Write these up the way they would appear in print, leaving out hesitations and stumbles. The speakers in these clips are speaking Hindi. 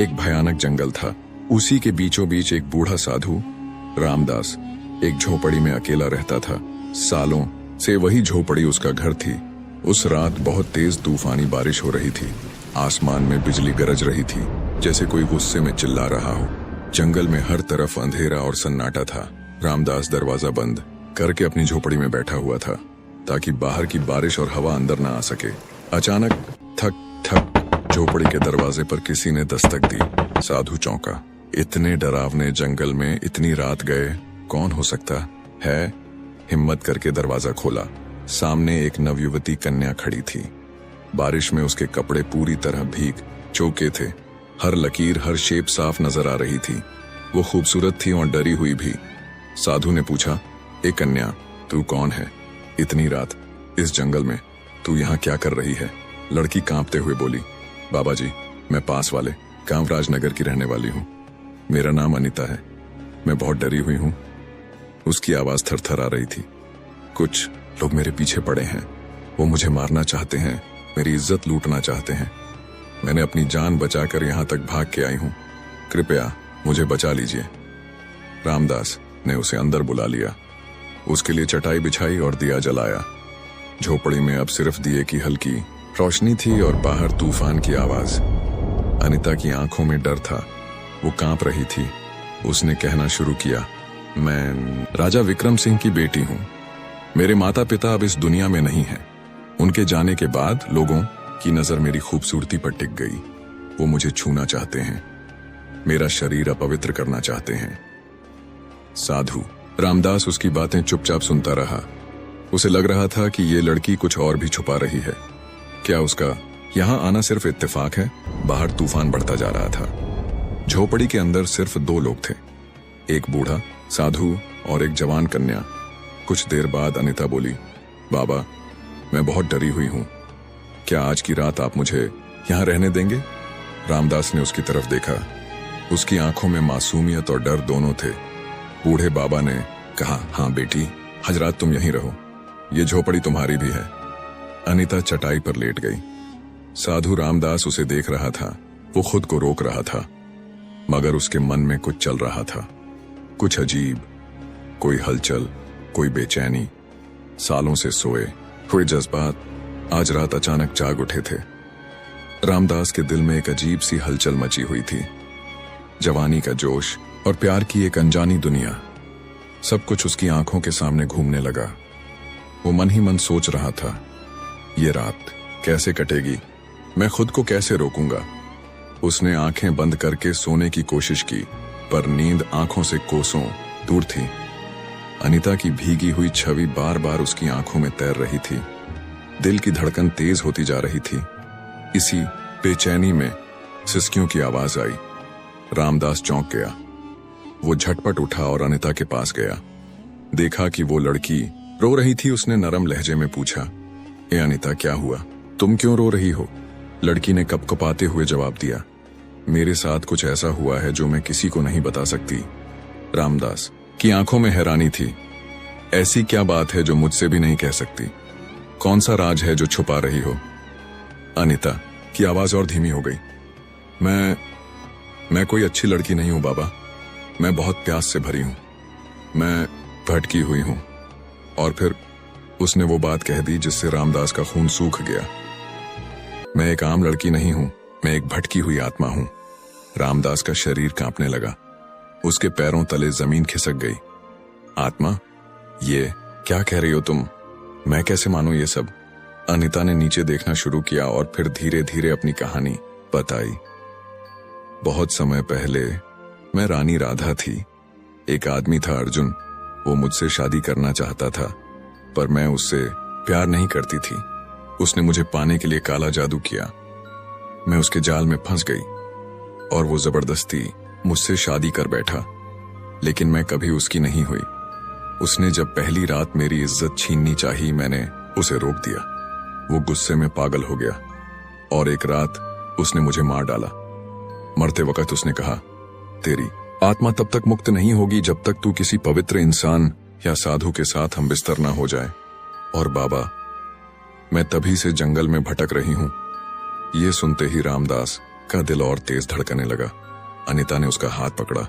एक भयानक जंगल था। उसी के बीचों बीच एक बूढ़ा साधु रामदास एक झोपड़ी में अकेला रहता था। सालों से वही झोपड़ी उसका घर थी। उस रात बहुत तेज तूफानी बारिश हो रही थी। आसमान में बिजली गरज रही थी, जैसे कोई गुस्से में चिल्ला रहा हो। जंगल में हर तरफ अंधेरा और सन्नाटा था। रामदास दरवाजा बंद करके अपनी झोपड़ी में बैठा हुआ था, ताकि बाहर की बारिश और हवा अंदर ना आ सके। अचानक ठक ठक झोपड़ी के दरवाजे पर किसी ने दस्तक दी। साधु चौंका। इतने डरावने जंगल में इतनी रात गए कौन हो सकता है? हिम्मत करके दरवाजा खोला। सामने एक नवयुवती कन्या खड़ी थी। बारिश में उसके कपड़े पूरी तरह भीग चुके थे। हर लकीर, हर शेप साफ नजर आ रही थी। वो खूबसूरत थी और डरी हुई भी। साधु ने पूछा, ए कन्या, तू कौन है? इतनी रात इस जंगल में तू यहाँ क्या कर रही है? लड़की कांपते हुए बोली, बाबा जी, मैं पास वाले कामराज नगर की रहने वाली हूँ। मेरा नाम अनीता है। मैं बहुत डरी हुई हूँ। उसकी आवाज थरथर आ रही थी। कुछ लोग मेरे पीछे पड़े हैं। वो मुझे मारना चाहते हैं, मेरी इज्जत लूटना चाहते हैं। मैंने अपनी जान बचाकर यहाँ तक भाग के आई हूँ। कृपया मुझे बचा लीजिए। रामदास ने उसे अंदर बुला लिया। उसके लिए चटाई बिछाई और दिया जलाया। झोपड़ी में अब सिर्फ दिए की हल्की रोशनी थी और बाहर तूफान की आवाज। अनीता की आंखों में डर था। वो कांप रही थी। उसने कहना शुरू किया, मैं राजा विक्रम सिंह की बेटी हूँ। मेरे माता पिता अब इस दुनिया में नहीं हैं। उनके जाने के बाद लोगों की नजर मेरी खूबसूरती पर टिक गई। वो मुझे छूना चाहते हैं, मेरा शरीर अपवित्र करना चाहते हैं। साधु रामदास उसकी बातें चुपचाप सुनता रहा। उसे लग रहा था कि ये लड़की कुछ और भी छुपा रही है। क्या उसका यहाँ आना सिर्फ इत्तेफाक है? बाहर तूफान बढ़ता जा रहा था। झोपड़ी के अंदर सिर्फ दो लोग थे, एक बूढ़ा साधु और एक जवान कन्या। कुछ देर बाद अनीता बोली, बाबा, मैं बहुत डरी हुई हूँ। क्या आज की रात आप मुझे यहाँ रहने देंगे? रामदास ने उसकी तरफ देखा। उसकी आंखों में मासूमियत और डर दोनों थे। बूढ़े बाबा ने कहा, हाँ बेटी, आज रात तुम यहीं रहो। ये झोपड़ी तुम्हारी भी है। अनीता चटाई पर लेट गई। साधु रामदास उसे देख रहा था। वो खुद को रोक रहा था, मगर उसके मन में कुछ चल रहा था, कुछ अजीब, कोई हलचल, कोई बेचैनी। सालों से सोए हुए जज्बात आज रात अचानक जाग उठे थे। रामदास के दिल में एक अजीब सी हलचल मची हुई थी। जवानी का जोश और प्यार की एक अनजानी दुनिया, सब कुछ उसकी आंखों के सामने घूमने लगा। वो मन ही मन सोच रहा था, ये रात कैसे कटेगी? मैं खुद को कैसे रोकूंगा? उसने आंखें बंद करके सोने की कोशिश की, पर नींद आंखों से कोसों दूर थी। अनीता की भीगी हुई छवि बार बार उसकी आंखों में तैर रही थी। दिल की धड़कन तेज होती जा रही थी। इसी बेचैनी में सिसकियों की आवाज आई। रामदास चौंक गया। वो झटपट उठा और अनीता के पास गया। देखा कि वो लड़की रो रही थी। उसने नरम लहजे में पूछा, ए अनीता, क्या हुआ? तुम क्यों रो रही हो? लड़की ने कपकपाते हुए जवाब दिया, मेरे साथ कुछ ऐसा हुआ है जो मैं किसी को नहीं बता सकती। रामदास की आंखों में हैरानी थी। ऐसी क्या बात है जो मुझसे भी नहीं कह सकती? कौन सा राज है जो छुपा रही हो? अनीता की आवाज और धीमी हो गई। मैं कोई अच्छी लड़की नहीं हूं बाबा। मैं बहुत प्यास से भरी हूं। मैं भटकी हुई हूं। और फिर उसने वो बात कह दी जिससे रामदास का खून सूख गया। मैं एक आम लड़की नहीं हूं, मैं एक भटकी हुई आत्मा हूं। रामदास का शरीर कांपने लगा। उसके पैरों तले जमीन खिसक गई। आत्मा? ये क्या कह रही हो तुम? मैं कैसे मानूं ये सब? अनीता ने नीचे देखना शुरू किया और फिर धीरे धीरे अपनी कहानी बताई। बहुत समय पहले मैं रानी राधा थी। एक आदमी था अर्जुन। वो मुझसे शादी करना चाहता था, पर मैं उससे प्यार नहीं करती थी। उसने मुझे पाने के लिए काला जादू किया। मैं उसके जाल में फंस गई और वो जबरदस्ती मुझसे शादी कर बैठा, लेकिन मैं कभी उसकी नहीं हुई। उसने जब पहली रात मेरी इज्जत छीननी चाही, मैंने उसे रोक दिया। वो गुस्से में पागल हो गया और एक रात उसने मुझे मार डाला। मरते वक्त उसने कहा, तेरी आत्मा तब तक मुक्त नहीं होगी जब तक तू किसी पवित्र इंसान या साधु के साथ हम बिस्तर ना हो जाए। और बाबा, मैं तभी से जंगल में भटक रही हूं। ये सुनते ही रामदास का दिल और तेज धड़कने लगा। अनीता ने उसका हाथ पकड़ा।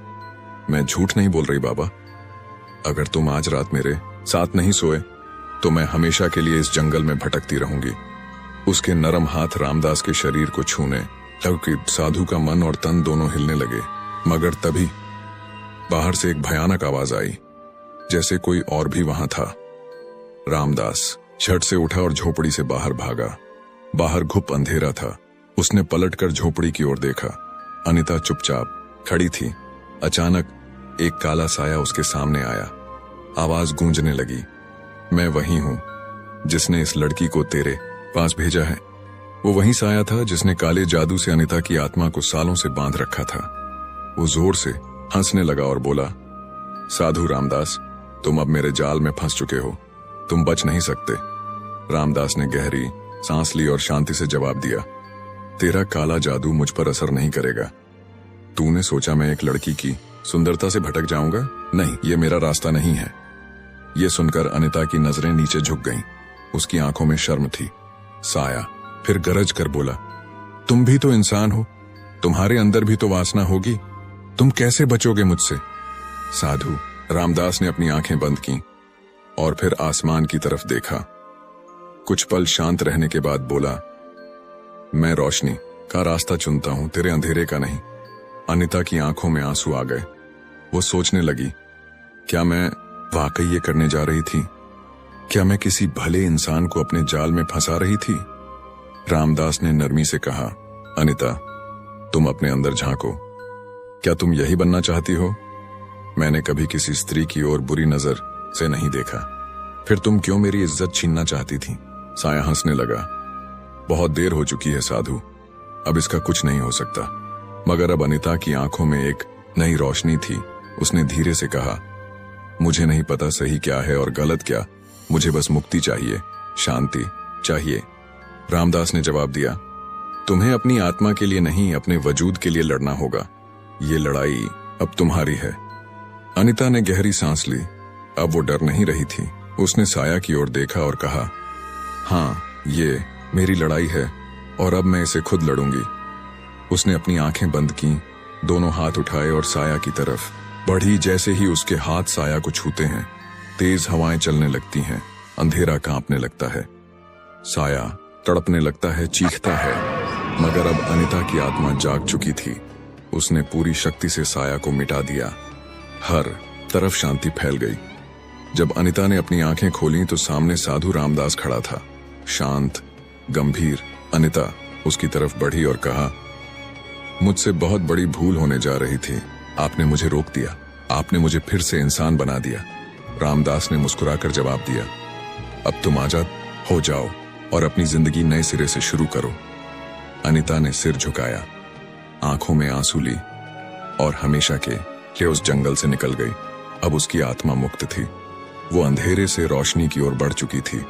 मैं झूठ नहीं बोल रही बाबा। अगर तुम आज रात मेरे साथ नहीं सोए तो मैं हमेशा के लिए इस जंगल में भटकती रहूंगी। उसके नरम हाथ रामदास के शरीर को छूने लगे। साधु का मन और तन दोनों हिलने लगे। मगर तभी बाहर से एक भयानक आवाज आई, जैसे कोई और भी वहां था। रामदास झट से उठा और झोपड़ी से बाहर भागा। बाहर घुप अंधेरा था। उसने पलटकर झोपड़ी की ओर देखा। अनीता चुपचाप खड़ी थी। अचानक एक काला साया उसके सामने आया। आवाज गूंजने लगी, मैं वही हूं जिसने इस लड़की को तेरे पास भेजा है। वो वही साया था जिसने काले जादू से अनीता की आत्मा को सालों से बांध रखा था। वो जोर से हंसने लगा और बोला, साधु रामदास, तुम अब मेरे जाल में फंस चुके हो। तुम बच नहीं सकते। रामदास ने गहरी सांस ली और शांति से जवाब दिया, तेरा काला जादू मुझ पर असर नहीं करेगा। तूने सोचा मैं एक लड़की की सुंदरता से भटक जाऊंगा? नहीं, ये मेरा रास्ता नहीं है। ये सुनकर अनीता की नजरें नीचे झुक गईं। उसकी आंखों में शर्म थी। साया फिर गरज कर बोला, तुम भी तो इंसान हो, तुम्हारे अंदर भी तो वासना होगी। तुम कैसे बचोगे मुझसे? साधु रामदास ने अपनी आंखें बंद की और फिर आसमान की तरफ देखा। कुछ पल शांत रहने के बाद बोला, मैं रोशनी का रास्ता चुनता हूं, तेरे अंधेरे का नहीं। अनीता की आंखों में आंसू आ गए। वो सोचने लगी, क्या मैं वाकई ये करने जा रही थी? क्या मैं किसी भले इंसान को अपने जाल में फंसा रही थी? रामदास ने नरमी से कहा, अनीता, तुम अपने अंदर झांको। क्या तुम यही बनना चाहती हो? मैंने कभी किसी स्त्री की ओर बुरी नजर से नहीं देखा। फिर तुम क्यों मेरी इज्जत छीनना चाहती थी? साया हंसने लगा, बहुत देर हो चुकी है साधु, अब इसका कुछ नहीं हो सकता। मगर अब अनीता की आंखों में एक नई रोशनी थी। उसने धीरे से कहा, मुझे नहीं पता सही क्या है और गलत क्या, मुझे बस मुक्ति चाहिए, शांति चाहिए। रामदास ने जवाब दिया, तुम्हें अपनी आत्मा के लिए नहीं, अपने वजूद के लिए लड़ना होगा। ये लड़ाई अब तुम्हारी है। अनीता ने गहरी सांस ली। अब वो डर नहीं रही थी। उसने साया की ओर देखा और कहा, हाँ, ये मेरी लड़ाई है और अब मैं इसे खुद लड़ूंगी। उसने अपनी आंखें बंद की, दोनों हाथ उठाए और साया की तरफ बढ़ी। जैसे ही उसके हाथ साया को छूते हैं, तेज हवाएं चलने लगती हैं, अंधेरा कांपने लगता है, साया तड़पने लगता है, चीखता है। मगर अब अनीता की आत्मा जाग चुकी थी। उसने पूरी शक्ति से साया को मिटा दिया। हर तरफ शांति फैल गई। जब अनीता ने अपनी आंखें खोली तो सामने साधु रामदास खड़ा था, शांत, गंभीर। अनीता उसकी तरफ बढ़ी और कहा, मुझसे बहुत बड़ी भूल होने जा रही थी। आपने मुझे रोक दिया, आपने मुझे फिर से इंसान बना दिया। रामदास ने मुस्कुराकर जवाब दिया, अब तुम आजाद हो जाओ और अपनी जिंदगी नए सिरे से शुरू करो। अनीता ने सिर झुकाया, आंखों में आंसू ली और हमेशा के लिए उस जंगल से निकल गई। अब उसकी आत्मा मुक्त थी। वो अंधेरे से रोशनी की ओर बढ़ चुकी थी।